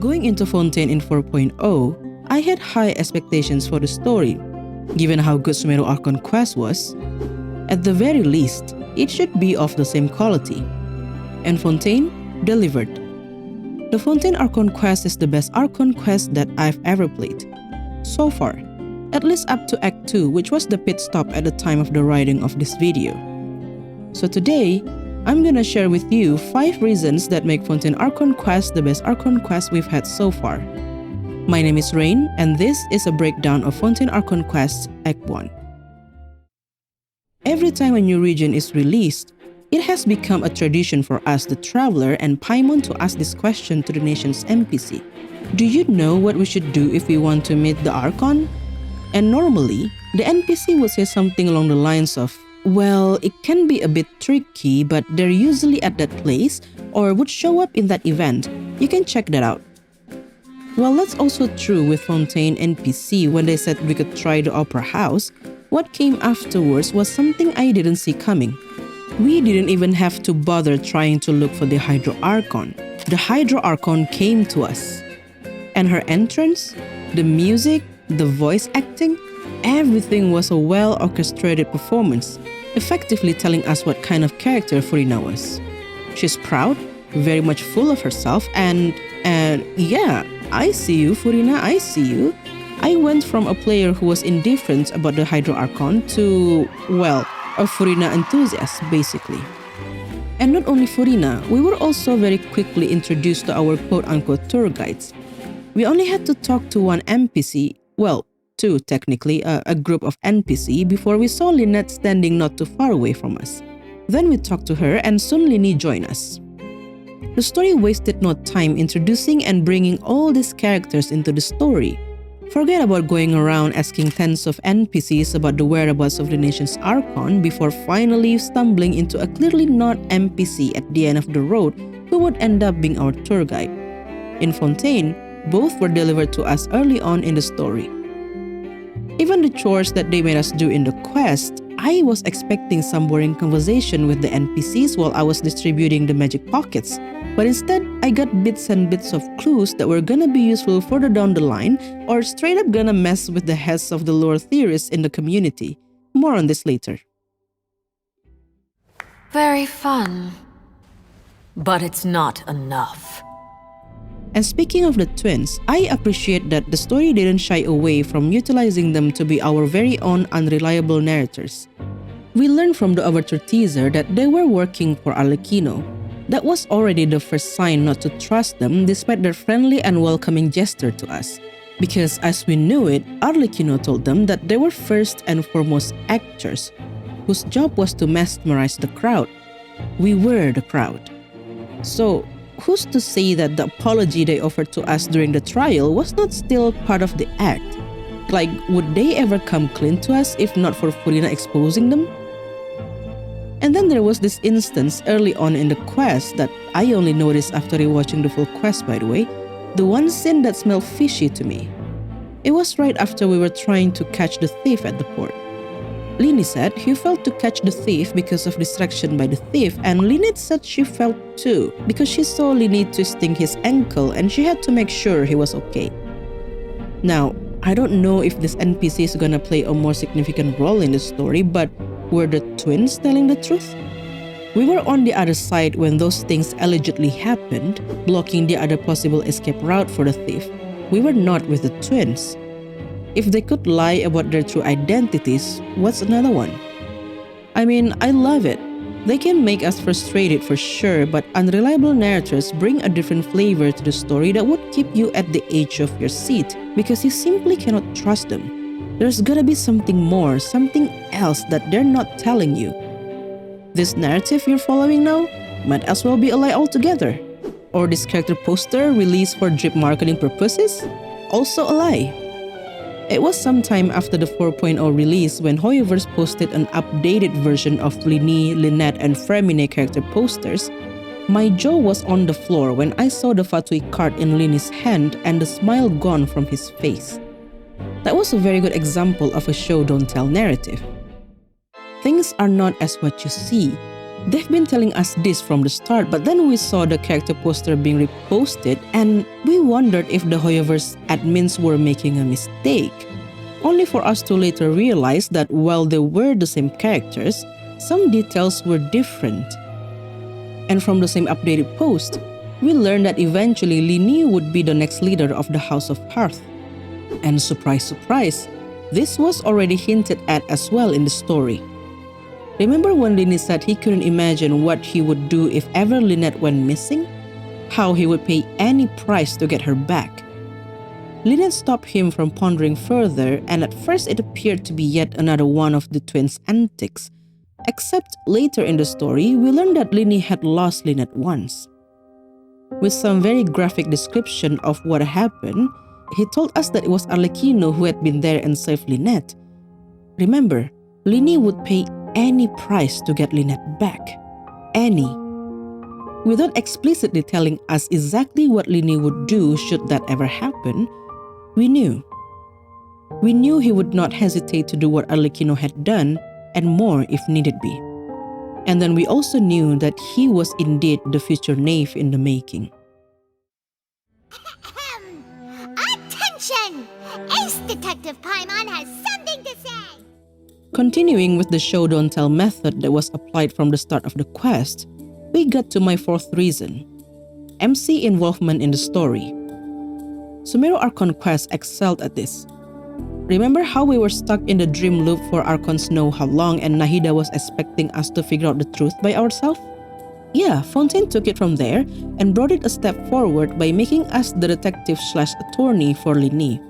Going into Fontaine in 4.0, I had high expectations for the story. Given how good Sumeru Archon Quest was, at the very least, it should be of the same quality. And Fontaine delivered. The Fontaine Archon Quest is the best Archon Quest that I've ever played. So far, at least up to Act 2, which was the pit stop at the time of the writing of this video. So today, I'm gonna share with you 5 reasons that make Fontaine Archon Quest the best Archon Quest we've had so far. My name is Rain, and this is a breakdown of Fontaine Archon Quest Act 1. Every time a new region is released, it has become a tradition for us, the Traveler and Paimon, to ask this question to the nation's NPC. Do you know what we should do if we want to meet the Archon? And normally, the NPC would say something along the lines of, well, it can be a bit tricky, but they're usually at that place or would show up in that event. You can check that out. Well, that's also true with Fontaine NPC. When they said we could try the Opera House, what came afterwards was something I didn't see coming. We didn't even have to bother trying to look for the Hydro Archon. The Hydro Archon came to us. And her entrance, the music, the voice acting, everything was a well-orchestrated performance, effectively telling us what kind of character Furina was. She's proud, very much full of herself, and yeah, I see you, Furina, I see you. I went from a player who was indifferent about the Hydro Archon to, well, a Furina enthusiast, basically. And not only Furina, we were also very quickly introduced to our quote-unquote tour guides. We only had to talk to one NPC, well, 2 technically, a group of NPC, before we saw Lynette standing not too far away from us. Then we talked to her and soon Lini joined us. The story wasted no time introducing and bringing all these characters into the story. Forget about going around asking tens of NPCs about the whereabouts of the nation's Archon before finally stumbling into a clearly not NPC at the end of the road who would end up being our tour guide. In Fontaine, both were delivered to us early on in the story. Even the chores that they made us do in the quest, I was expecting some boring conversation with the NPCs while I was distributing the magic pockets, but instead I got bits and bits of clues that were gonna be useful further down the line or straight up gonna mess with the heads of the lore theorists in the community. More on this later. Very fun. But it's not enough. And speaking of the twins, I appreciate that the story didn't shy away from utilizing them to be our very own unreliable narrators. We learned from the Overture teaser that they were working for Arlecchino. That was already the first sign not to trust them despite their friendly and welcoming gesture to us. Because as we knew it, Arlecchino told them that they were first and foremost actors, whose job was to mesmerize the crowd. We were the crowd. So, who's to say that the apology they offered to us during the trial was not still part of the act? Like, would they ever come clean to us if not for Furina exposing them? And then there was this instance early on in the quest that I only noticed after rewatching the full quest, by the way, the one scene that smelled fishy to me. It was right after we were trying to catch the thief at the port. Lini said he failed to catch the thief because of distraction by the thief, and Lynette said she felt too because she saw Lini twisting his ankle and she had to make sure he was okay. Now, I don't know if this NPC is gonna play a more significant role in the story, but were the twins telling the truth? We were on the other side when those things allegedly happened, blocking the other possible escape route for the thief. We were not with the twins. If they could lie about their true identities, what's another one? I mean, I love it. They can make us frustrated for sure, but unreliable narrators bring a different flavor to the story that would keep you at the edge of your seat because you simply cannot trust them. There's gotta be something more, something else that they're not telling you. This narrative you're following now might as well be a lie altogether. Or this character poster released for drip marketing purposes? Also a lie. It was sometime after the 4.0 release when Hoyoverse posted an updated version of Lini, Lynette, and Freminet character posters. My jaw was on the floor when I saw the Fatui card in Lini's hand and the smile gone from his face. That was a very good example of a show don't tell narrative. Things are not as what you see. They've been telling us this from the start, but then we saw the character poster being reposted and we wondered if the Hoyoverse admins were making a mistake, only for us to later realize that while they were the same characters, some details were different. And from the same updated post, we learned that eventually Li Ni would be the next leader of the House of Hearth. And surprise, surprise, this was already hinted at as well in the story. Remember when Li Ni said he couldn't imagine what he would do if ever Lynette went missing? How he would pay any price to get her back. Lynette stopped him from pondering further, and at first it appeared to be yet another one of the twins' antics. Except later in the story, we learned that Li Ni had lost Lynette once. With some very graphic description of what happened, he told us that it was Arlecchino who had been there and saved Lynette. Remember, Li Ni would pay any price to get Lynette back. Any. Without explicitly telling us exactly what Li Ni would do should that ever happen, we knew. We knew he would not hesitate to do what Arlecchino had done, and more if needed be. And then we also knew that he was indeed the future knave in the making. Attention! Ace Detective Paimon has something to say! Continuing with the show don't tell method that was applied from the start of the quest, we got to my fourth reason: MC involvement in the story. Sumeru Archon Quest excelled at this. Remember how we were stuck in the dream loop for Archons know how long and Nahida was expecting us to figure out the truth by ourselves? Yeah, Fontaine took it from there and brought it a step forward by making us the detective/attorney for Li Ni.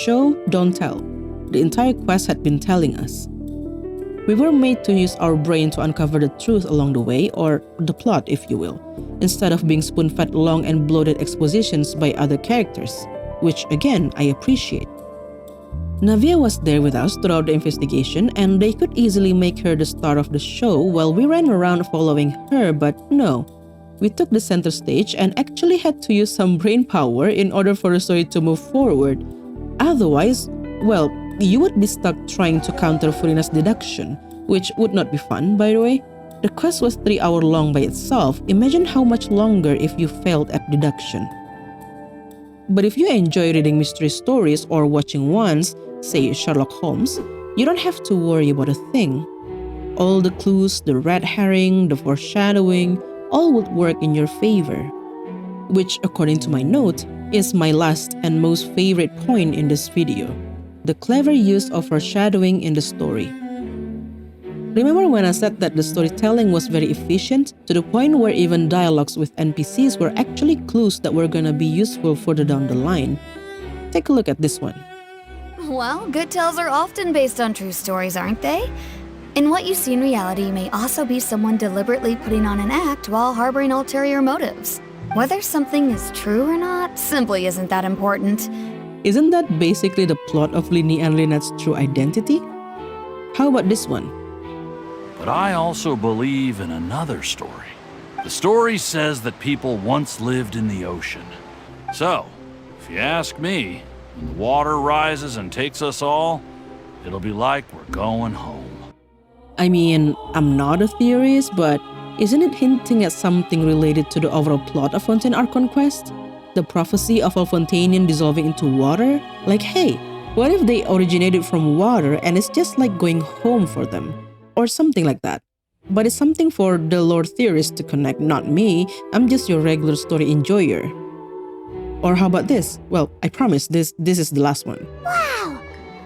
Show, don't tell. The entire quest had been telling us. We were made to use our brain to uncover the truth along the way, or the plot if you will, instead of being spoon-fed long and bloated expositions by other characters, which again I appreciate. Navia was there with us throughout the investigation, and they could easily make her the star of the show while we ran around following her, but no. We took the center stage and actually had to use some brain power in order for the story to move forward. Otherwise, well, you would be stuck trying to counter Furina's deduction, which would not be fun, by the way. The quest was 3 hours long by itself. Imagine how much longer if you failed at deduction. But if you enjoy reading mystery stories or watching ones, say Sherlock Holmes, you don't have to worry about a thing. All the clues, the red herring, the foreshadowing, all would work in your favor. Which, according to my note, is my last and most favorite point in this video: the clever use of foreshadowing in the story. Remember when I said that the storytelling was very efficient, to the point where even dialogues with NPCs were actually clues that were gonna be useful further down the line? Take a look at this one. Well, good tales are often based on true stories, aren't they? And what you see in reality may also be someone deliberately putting on an act while harboring ulterior motives. Whether something is true or not simply isn't that important. Isn't that basically the plot of Li Ni and Lynette's true identity? How about this one? But I also believe in another story. The story says that people once lived in the ocean. So, if you ask me, when the water rises and takes us all, it'll be like we're going home. I mean, I'm not a theorist, but isn't it hinting at something related to the overall plot of Fontaine Archon Quest? The prophecy of a Fontainian dissolving into water? Like, hey, what if they originated from water and it's just like going home for them? Or something like that. But it's something for the lore theorists to connect, not me. I'm just your regular story enjoyer. Or how about this? Well, I promise this is the last one. Wow!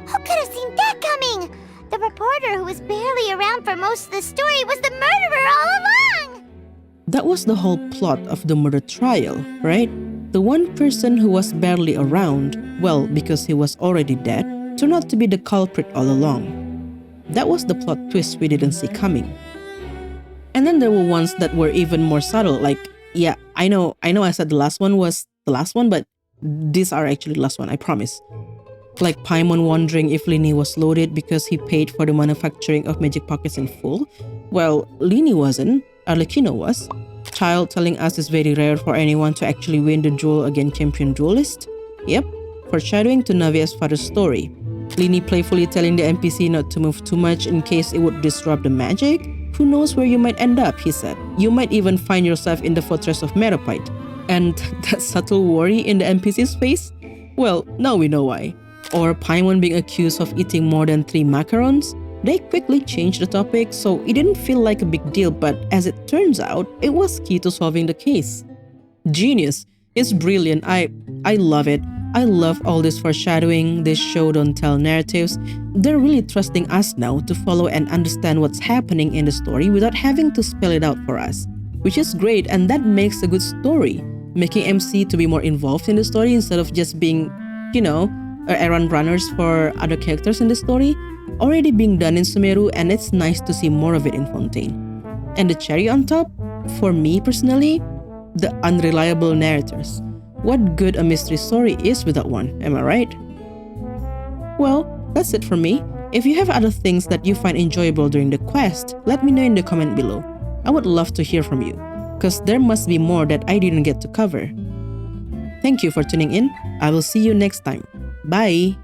Who could have seen that coming? The reporter who was barely around for most of the story was the murderer all along! That was the whole plot of the murder trial, right? The one person who was barely around, well, because he was already dead, turned out to be the culprit all along. That was the plot twist we didn't see coming. And then there were ones that were even more subtle, like, yeah, I know I said the last one was the last one, but these are actually the last one, I promise. Like Paimon wondering if Li Ni was loaded because he paid for the manufacturing of magic pockets in full. Well, Li Ni wasn't, Arlecchino was. Child telling us it's very rare for anyone to actually win the duel against champion duelist. Yep, foreshadowing to Navia's father's story. Li Ni playfully telling the NPC not to move too much in case it would disrupt the magic. Who knows where you might end up, he said. You might even find yourself in the fortress of Meropite. And that subtle worry in the NPC's face? Well, now we know why. Or Paimon being accused of eating more than 3 macarons? They quickly changed the topic, so it didn't feel like a big deal, but as it turns out, it was key to solving the case. Genius. It's brilliant. I love it. I love all this foreshadowing, this show don't tell narratives. They're really trusting us now to follow and understand what's happening in the story without having to spell it out for us. Which is great, and that makes a good story. Making MC to be more involved in the story instead of just being, errand runners for other characters in the story, already being done in Sumeru, and it's nice to see more of it in Fontaine. And the cherry on top, for me personally, the unreliable narrators. What good a mystery story is without one, am I right? Well, that's it from me. If you have other things that you find enjoyable during the quest, let me know in the comment below. I would love to hear from you, because there must be more that I didn't get to cover. Thank you for tuning in. I will see you next time. Bye!